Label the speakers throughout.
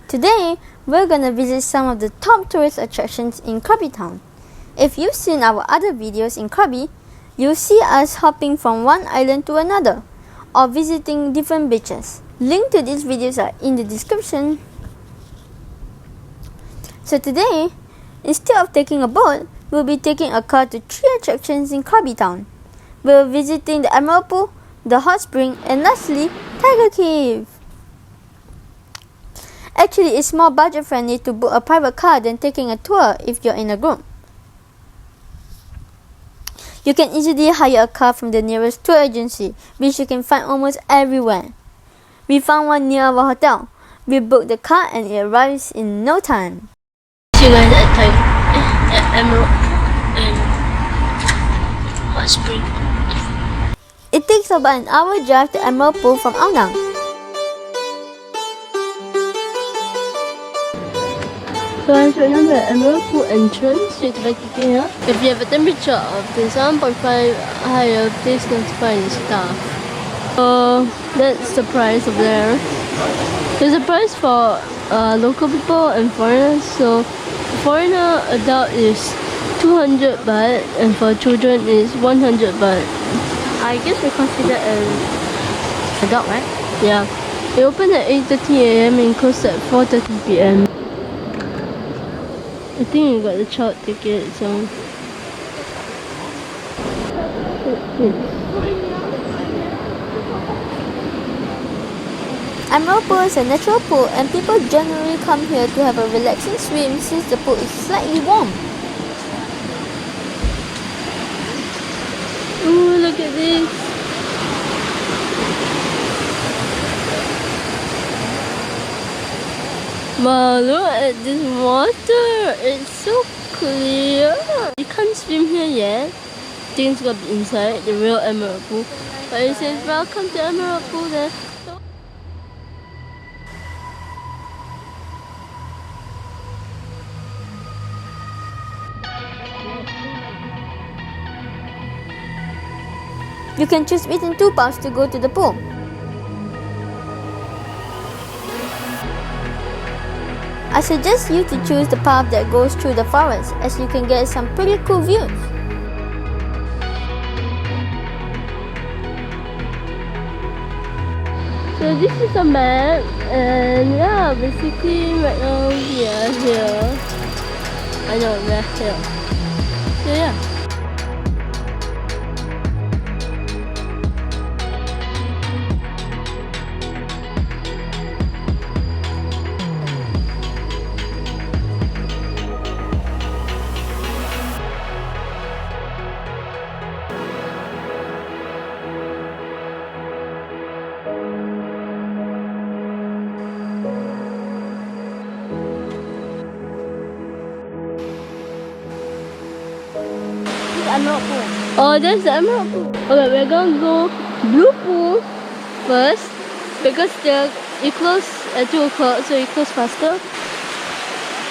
Speaker 1: Today, we're gonna visit some of the top tourist attractions in Krabi Town. If you've seen our other videos in Krabi, you'll see us hopping from one island to another, or visiting different beaches. Link to these videos are in the description. So today, instead of taking a boat, we'll be taking a car to 3 attractions in Krabi Town. We're visiting the Emerald Pool, the hot spring, and lastly, Tiger Cave. Actually, it's more budget friendly to book a private car than taking a tour if you're in a group. You can easily hire a car from the nearest tour agency, which you can find almost everywhere. We found one near our hotel. We booked the car and it arrives in no time.
Speaker 2: See you guys at Emerald and Hot Spring.
Speaker 1: It takes about an hour drive to Emerald Pool from Aonang.
Speaker 2: So as right now the Emerald Pool entrance, it's back here. If you have a temperature of 7.5 higher, please notify the staff. So that's the price of there. There's a price for local people and foreigners. So foreigner adult is 200 baht and for children is 100 baht.
Speaker 1: I guess we consider an adult, right?
Speaker 2: Yeah. It opened at 8:30 AM and closed at 4:30 PM. I think we got the child ticket, so
Speaker 1: Emerald Pool is a natural pool and people generally come here to have a relaxing swim since the pool is slightly warm.
Speaker 2: ooh, look at this. Wow, look at this water. It's so clear. You can't swim here yet. Things got to be inside the real Emerald Pool. But it says welcome to Emerald Pool there.
Speaker 1: You can choose between 2 paths to go to the pool. I suggest you to choose the path that goes through the forest, as you can get some pretty cool views.
Speaker 2: So this is a map, and yeah, basically right now we are here. I know we're here. So yeah.
Speaker 1: Emerald Pool.
Speaker 2: Oh, there's the Emerald Pool. Okay, we're gonna go Blue Pool first because it close at 2 o'clock, so it close faster.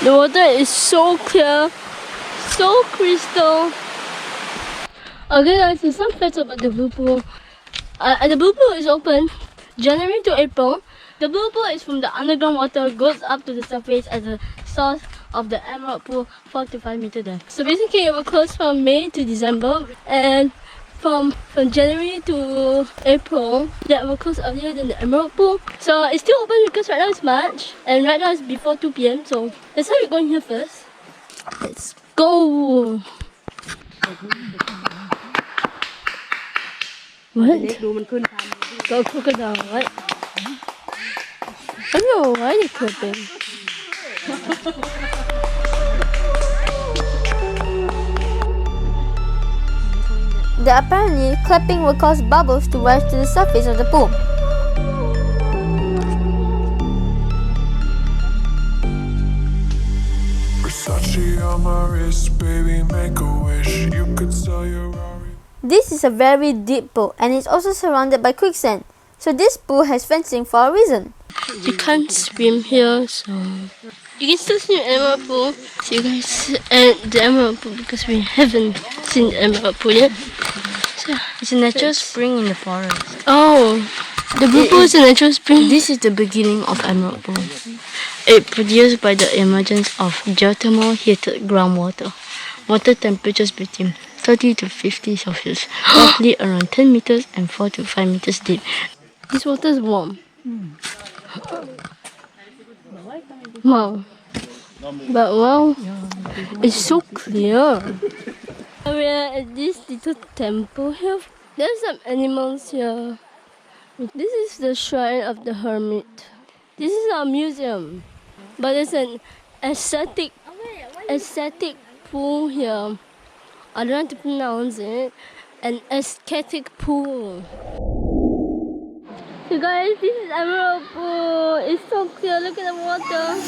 Speaker 2: The water is so clear, so crystal. Okay guys, so some facts about the Blue Pool. The Blue Pool is open January to April. The Blue Pool is from the underground water, goes up to the surface as a source of the Emerald Pool, 4 to 5 meters depth. So basically it will close from May to December, and from January to April that will close earlier than the Emerald Pool. So it's still open because right now it's March and right now it's before 2 PM, so that's why we're going here first. Let's go! What? Got crocodile, what? I don't know why they're clipping.
Speaker 1: Apparently, clapping will cause bubbles to rise to the surface of the pool.
Speaker 3: Versace on my wrist, baby, make a wish. You could sell your Rari.
Speaker 1: This is a very deep pool and it's also surrounded by quicksand. So this pool has fencing for a reason.
Speaker 2: You can't swim here, so you can still swim in the Emerald Pool. See you guys at the Emerald Pool because we haven't seen the Emerald Pool yet. So
Speaker 4: It's a natural spring in the forest.
Speaker 2: oh, the Blue Pool is a natural spring.
Speaker 4: This is the beginning of Emerald Pool.
Speaker 2: It produced by the emergence of geothermal heated groundwater. Water temperatures between 30 to 50 Celsius, roughly around 10 meters and 4 to 5 meters deep. This water is warm. Wow. But wow, it's so clear. We are at this little temple here. There's some animals here. This is the shrine of the hermit. This is our museum. But there's an aesthetic pool here. I don't know how to pronounce it. An aesthetic pool. So guys, this is Emerald Pool. It's so clear. Look at the water.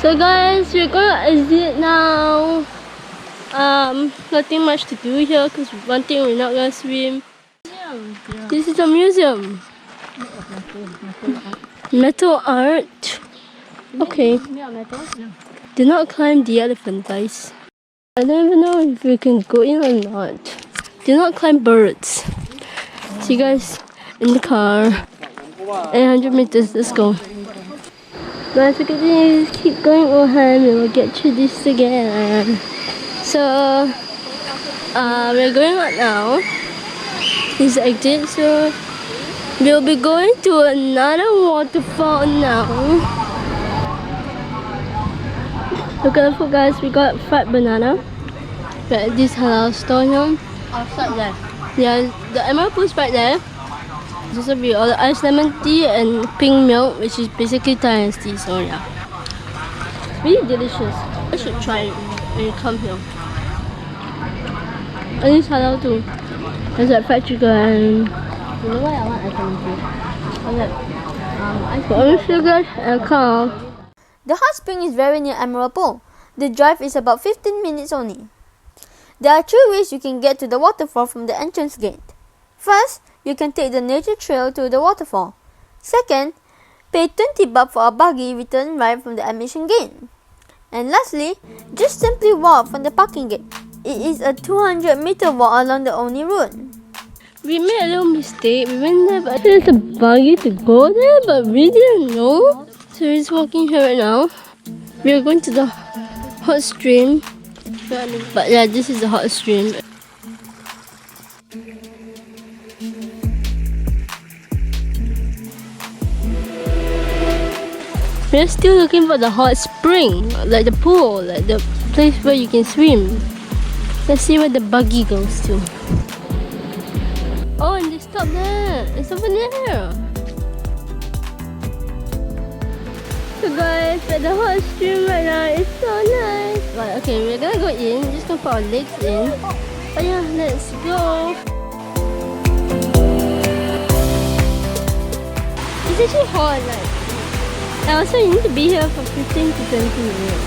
Speaker 2: So guys, we're gonna exit now. Nothing much to do here because one thing we're not gonna swim. This is a museum. Metal art. Okay. Do not climb the elephant, guys. I don't even know if we can go in or not. Do not climb birds. See you guys in the car. 800 meters, let's go. Guys, look at this. Keep going ahead and we'll get through this again. So, we're going out now. This exit, so we'll be going to another waterfall now. Look at the guys, we got fried banana. We're at this halal store here.
Speaker 1: Outside there.
Speaker 2: Yeah, the emerald pool's right there. This will be all the iced lemon tea and pink milk, which is basically Thai iced tea, so yeah. Really delicious. I should try it when you come here. And it's halal too. There's like fried chicken.
Speaker 1: You know why I want ice lemon tea? I like
Speaker 2: Orange sugar and cow.
Speaker 1: The hot spring is very near Emerald Pool. The drive is about 15 minutes only. There are 3 ways you can get to the waterfall from the entrance gate. First, you can take the nature trail to the waterfall. Second, pay 20 baht for a buggy return ride from the admission gate. And lastly, just simply walk from the parking gate. It is a 200-meter walk along the Oni route.
Speaker 2: We made a little mistake. We went there, but there's a buggy to go there, but we didn't know. So we're just walking here right now. We are going to the hot stream. But yeah, this is the hot stream. We're still looking for the hot spring, like the pool, like the place where you can swim. Let's see where the buggy goes to. Oh, and they stopped there. It's over there. So guys, at the hot stream right now, it's so nice. Right, okay, we're gonna go in. We're just gonna put our legs in. Oh yeah, let's go. It's actually hot, like. Also, you need to be here for 15 to 20 minutes.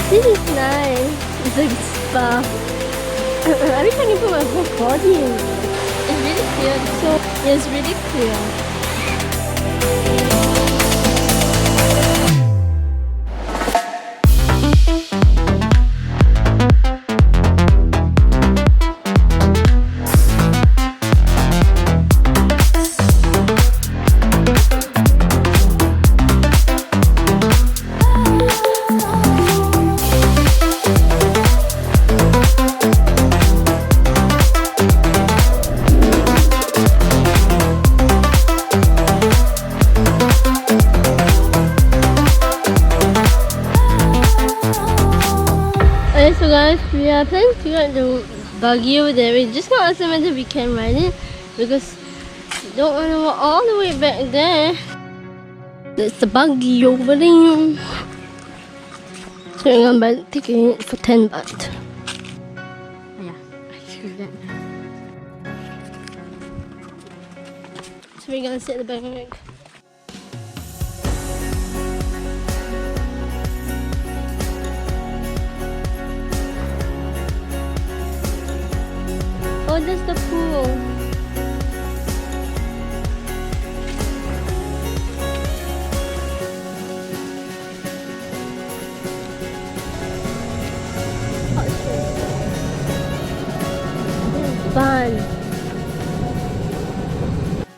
Speaker 2: This is nice. It's like a spa. I wish I can put my whole body in. It's really clear. So yeah, it's really clear. So guys, we are planning to ride the buggy over there. We're just gonna ask them whether we can ride it because we don't want to walk all the way back there. There's the buggy over there. So we're gonna buy the ticket for 10 baht.
Speaker 1: Yeah.
Speaker 2: So we're gonna set the bag. Oh, that's the pool. Fun.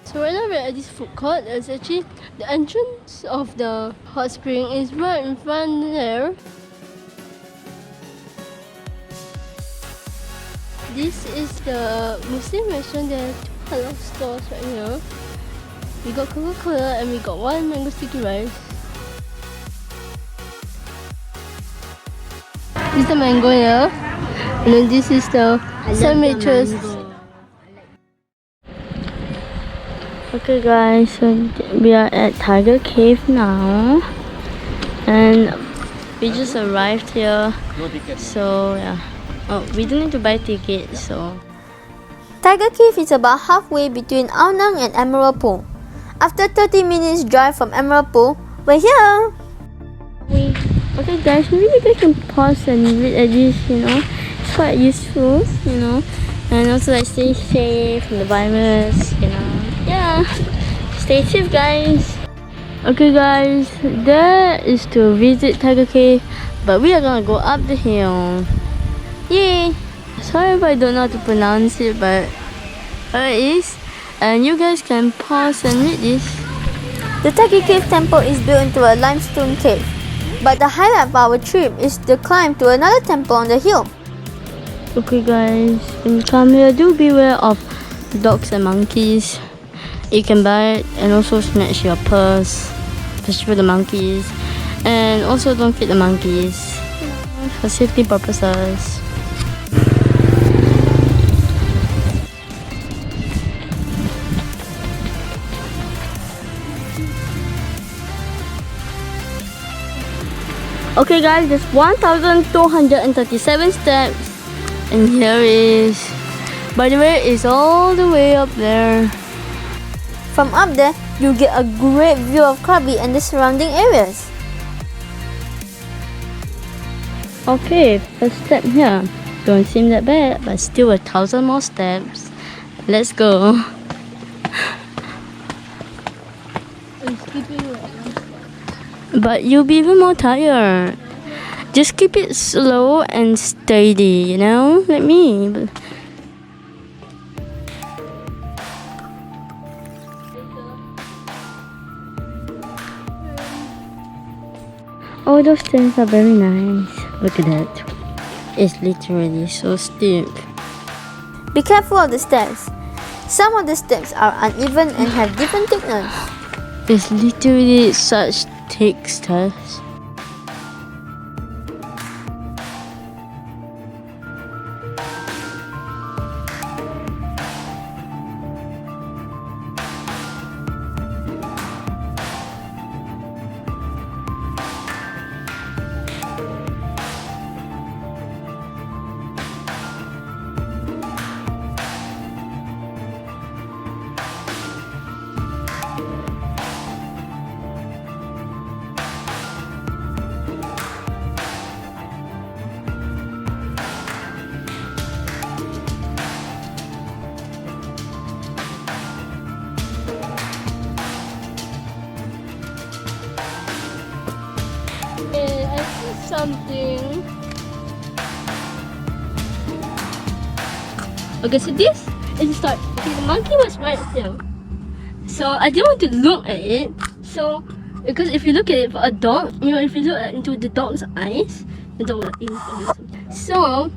Speaker 2: So right now we're at this food court. It's actually the entrance of the hot spring is right in front there. This is the Muslim restaurant. There are two halal stores right here. We got Coca-Cola and we got one mango sticky rice. This is the mango here. And then this is the sandwiches. Okay guys, so we are at Tiger Cave now. And we just arrived here. So yeah. Oh, we don't need to buy tickets, so...
Speaker 1: Tiger Cave is about halfway between Ao Nang and Emerald Pool. After 30 minutes drive from Emerald Pool, we're here!
Speaker 2: Okay guys, maybe you guys can pause and read at this, It's quite useful, And also like stay safe from the virus, Yeah, stay safe guys! Okay guys, that is to visit Tiger Cave, but we are gonna go up the hill. Yay! Sorry if I don't know how to pronounce it, but it is. And you guys can pause and read this.
Speaker 1: The Tiger Cave temple is built into a limestone cave, but the highlight of our trip is the climb to another temple on the hill.
Speaker 2: Okay guys, when you come here, do beware of dogs and monkeys. It can bite and also snatch your purse, especially for the monkeys. And also don't feed the monkeys for safety purposes. Okay guys, there's 1,237 steps, and here is, by the way, it's all the way up there.
Speaker 1: From up there, you get a great view of Krabi and the surrounding areas.
Speaker 2: Okay, first step here. Don't seem that bad, but still 1,000 more steps. Let's go. But you'll be even more tired. Just keep it slow and steady, like me. Oh, those stairs are very nice. Look at that. It's literally so steep.
Speaker 1: Be careful of the steps. Some of the steps are uneven and have different thickness.
Speaker 2: It's literally such thick steps. I see something. Okay, so this is the start. Okay, the monkey was right there. So I didn't want to look at it. So because if you look at it for a dog, if you look into the dog's eyes, the dog will eat. So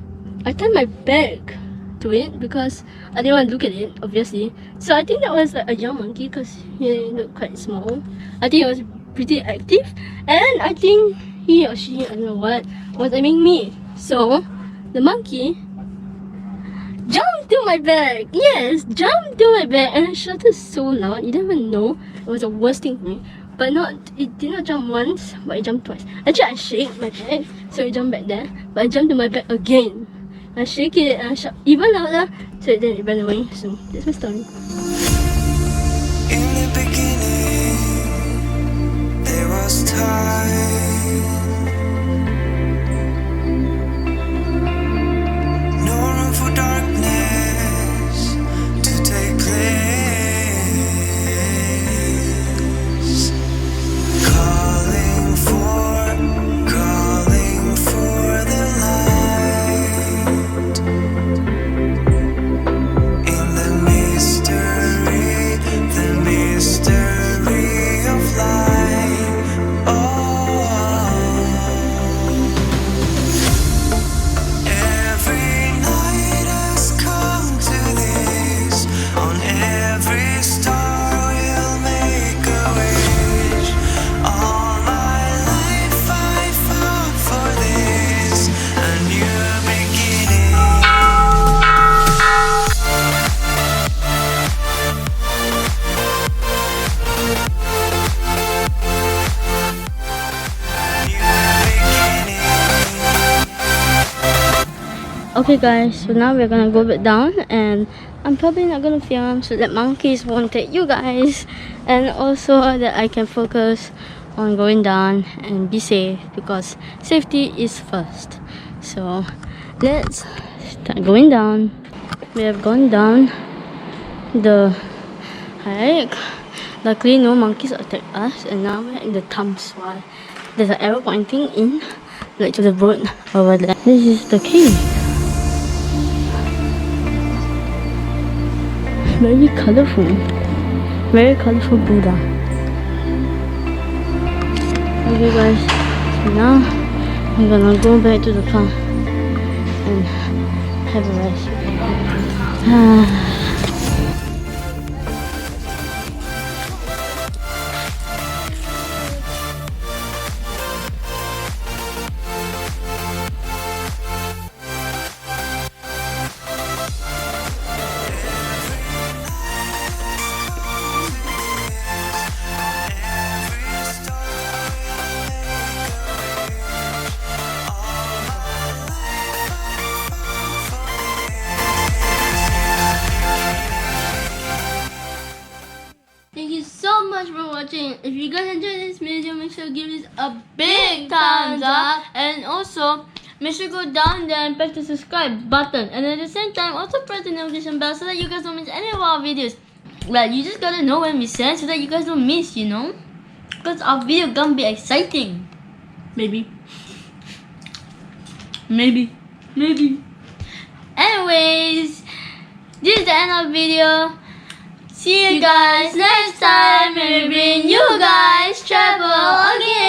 Speaker 2: I turned my back to it because I didn't want to look at it, obviously. So I think that was like a young monkey because he looked quite small. I think it was pretty active, and I think he or she, I don't know what, was aiming me. So the monkey jumped to my back. Yes, jumped to my back, and it shouted so loud. You don't even know. It was the worst thing for me. But it did not jump once, but it jumped twice. Actually, I shake my back, so it jumped back there. But it jumped to my back again. I shake it and I shout even louder so then it ran away. So that's my story.
Speaker 4: In the beginning, there was time. No room for darkness to take place. Calling for the light. In the mystery of life. Oh, every night has come to this. On every star we'll make a wish. All my life I fought for this, a new beginning.
Speaker 2: Okay guys, so now we're gonna go back down and I'm probably not gonna film so that monkeys won't take you guys and also that I can focus on going down and be safe because safety is first. So let's start going down. We have gone down the hike. Luckily no monkeys attack us and now we're in the Tamswal. There's an arrow pointing in like to the road over there. This is the cave. Very colorful Buddha. Okay guys, so now I'm gonna go back to the car and have a rest. Thank you so much for watching. If you guys enjoyed this video, make sure to give this a big thumbs up. And also, make sure to go down there and press the subscribe button. And at the same time, also press the notification bell so that you guys don't miss any of our videos. But you just gotta know when we send so that you guys don't miss, you know? Because our video gonna be exciting. Maybe. Anyways, this is the end of the video. See you guys next time and we bring you guys travel again.